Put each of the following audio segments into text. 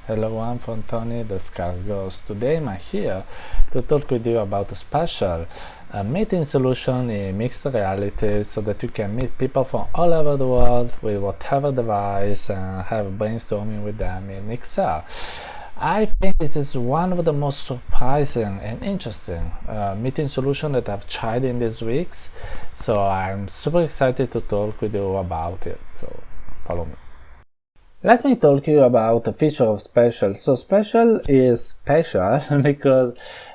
Hello, I'm from Tony the Scargos. Today I'm here to talk with you about Spatial, a meeting solution in mixed reality so that you can meet people from all over the world with whatever device and have brainstorming with them in XR. I think this is one of the most surprising and interesting meeting solutions that I've tried in these weeks, so I'm super excited to talk with you about it, so follow me. Let me talk to you about a feature of Spatial. So Spatial is special because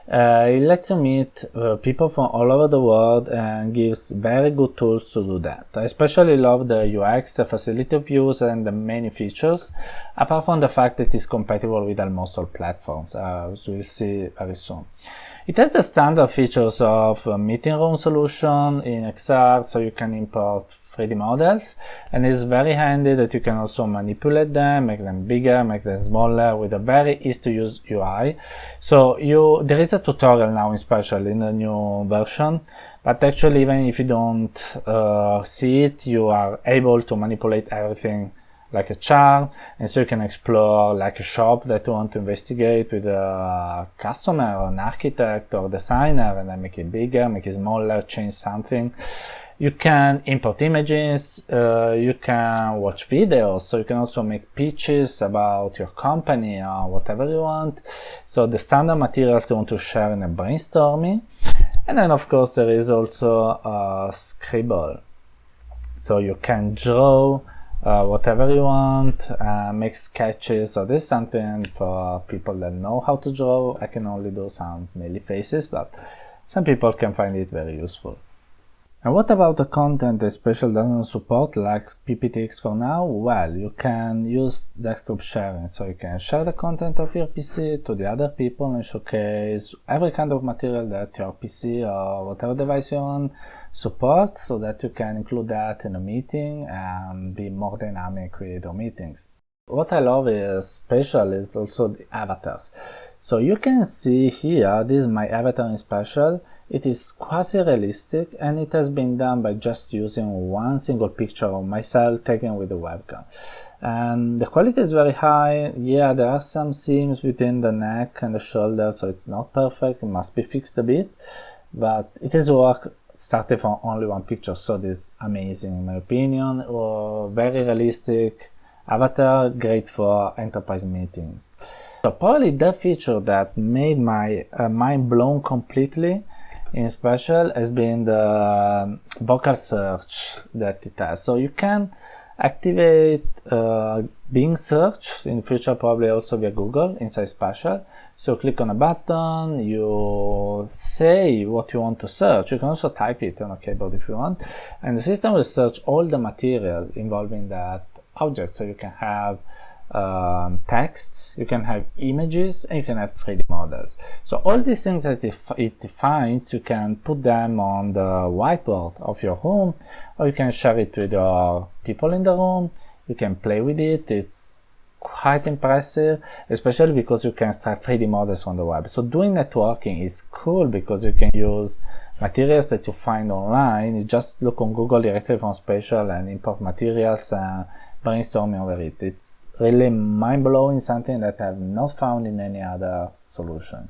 it lets you meet people from all over the world and gives very good tools to do that. I especially love the UX, the facility of use, and the many features, apart from the fact that it's compatible with almost all platforms, as we'll see very soon. It has the standard features of a meeting room solution in XR, so you can import 3D models, and it's very handy that you can also manipulate them, make them bigger, make them smaller with a very easy to use UI. So there is a tutorial now in Spatial in the new version, but actually even if you don't see it, you are able to manipulate everything like a chart, and so you can explore like a shop that you want to investigate with a customer or an architect or designer, and then make it bigger, make it smaller, change something. You can import images, you can watch videos, so you can also make pitches about your company or whatever you want. So the standard materials you want to share in a brainstorming. And then of course there is also a scribble. So you can draw whatever you want, make sketches. So this is something for people that know how to draw. I can only do some smiley faces, but some people can find it very useful. And what about the content that Spatial doesn't support, like PPTX for now? Well, you can use desktop sharing, so you can share the content of your PC to the other people and showcase every kind of material that your PC or whatever device you're on supports, so that you can include that in a meeting and be more dynamic with your meetings. What I love is Spatial is also the avatars. So you can see here, this is my avatar in Spatial. It is quasi-realistic, and it has been done by just using one single picture of myself taken with the webcam. And the quality is very high. Yeah, there are some seams between the neck and the shoulder, so it's not perfect. It must be fixed a bit, but it is work started from only one picture, so this is amazing in my opinion. Very realistic avatar, great for enterprise meetings. So probably the feature that made my mind blown completely in Spatial has been the vocal search that it has. So you can activate Bing search, in future probably also via Google inside Spatial. So click on a button, you say what you want to search. You can also type it on a keyboard if you want, and the system will search all the material involving that object. So you can have texts, you can have images, and you can have 3D models. So all these things that it defines, you can put them on the whiteboard of your room, or you can share it with your people in the room. You can play with it. It's quite impressive, especially because you can extract 3D models from the web. So doing networking is cool because you can use materials that you find online. You just look on Google directly from Spatial and import materials and brainstorming over it. It's really mind-blowing, something that I've not found in any other solution.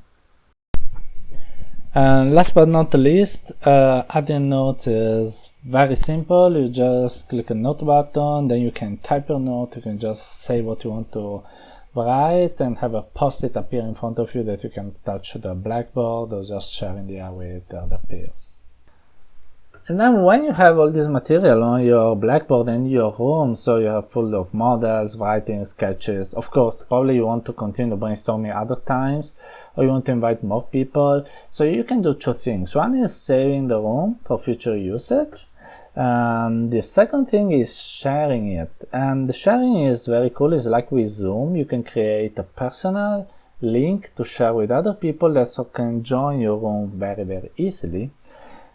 And last but not least, adding notes is very simple. You just click a note button, then you can type your note. You can just say what you want to write and have a post-it appear in front of you that you can touch the blackboard or just share in the air with the other peers. And then when you have all this material on your blackboard in your room, so you are full of models, writing, sketches, of course, probably you want to continue brainstorming other times, or you want to invite more people. So you can do two things. One is saving the room for future usage. The second thing is sharing it. And the sharing is very cool. It's like with Zoom. You can create a personal link to share with other people that can join your room very, very easily.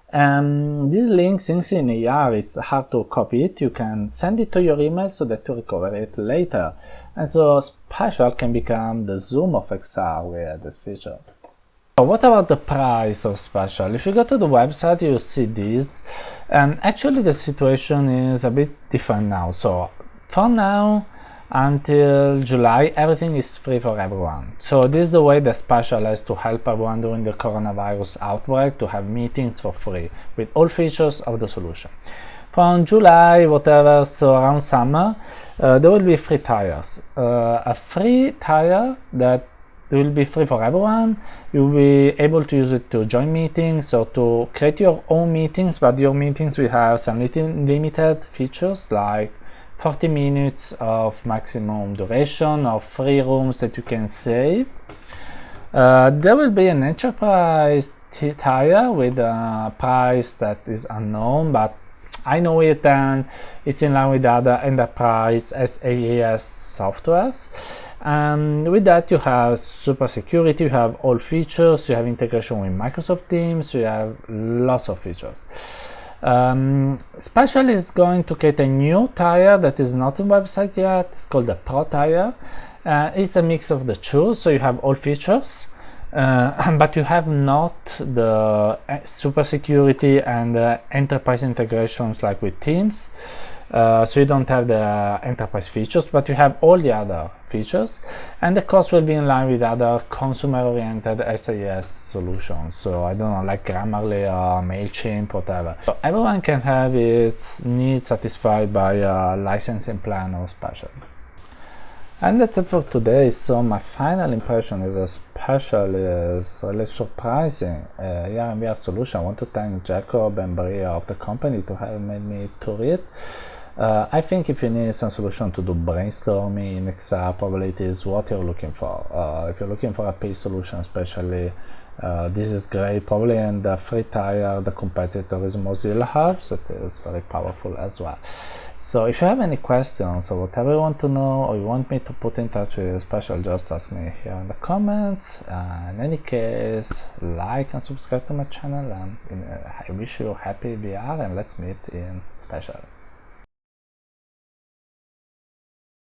This link, since in AR it's hard to copy it, you can send it to your email so that you recover it later. And so Spatial can become the Zoom of XR with this feature. So what about the price of Spatial? If you go to the website, you see this, and actually the situation is a bit different now. So for now, until July, everything is free for everyone. So this is the way that Spatial has to help everyone during the coronavirus outbreak to have meetings for free with all features of the solution. From July, whatever, so around summer, there will be free tiers. A free tier that will be free for everyone. You'll be able to use it to join meetings or to create your own meetings, but your meetings will have some limited features like 40 minutes of maximum duration or free rooms that you can save. There will be an enterprise tier with a price that is unknown, but I know it and it's in line with other enterprise SaaS softwares. And with that, you have super security, you have all features, you have integration with Microsoft Teams, you have lots of features. Spatial is going to create a new tier that is not in website yet. It's called the Pro tier. It's a mix of the two, so you have all features, but you have not the super security and enterprise integrations like with Teams. So you don't have the enterprise features, but you have all the other features, and the cost will be in line with other consumer-oriented SaaS solutions. So I don't know, like Grammarly or MailChimp, whatever. So everyone can have its needs satisfied by a licensing plan or Spatial. And that's it for today. So my final impression is that Spatial is really surprising. VR solution. I want to thank Jacob and Maria of the company to have made me to it. I think if you need some solution to do brainstorming in Excel, probably it is what you're looking for. If you're looking for a paid solution, especially, this is great. Probably in the free tier, the competitor is Mozilla Hubs. It is very powerful as well. So if you have any questions or whatever you want to know, or you want me to put in touch with Spatial, just ask me here in the comments. In any case, like and subscribe to my channel, and I wish you happy VR, and let's meet in Spatial.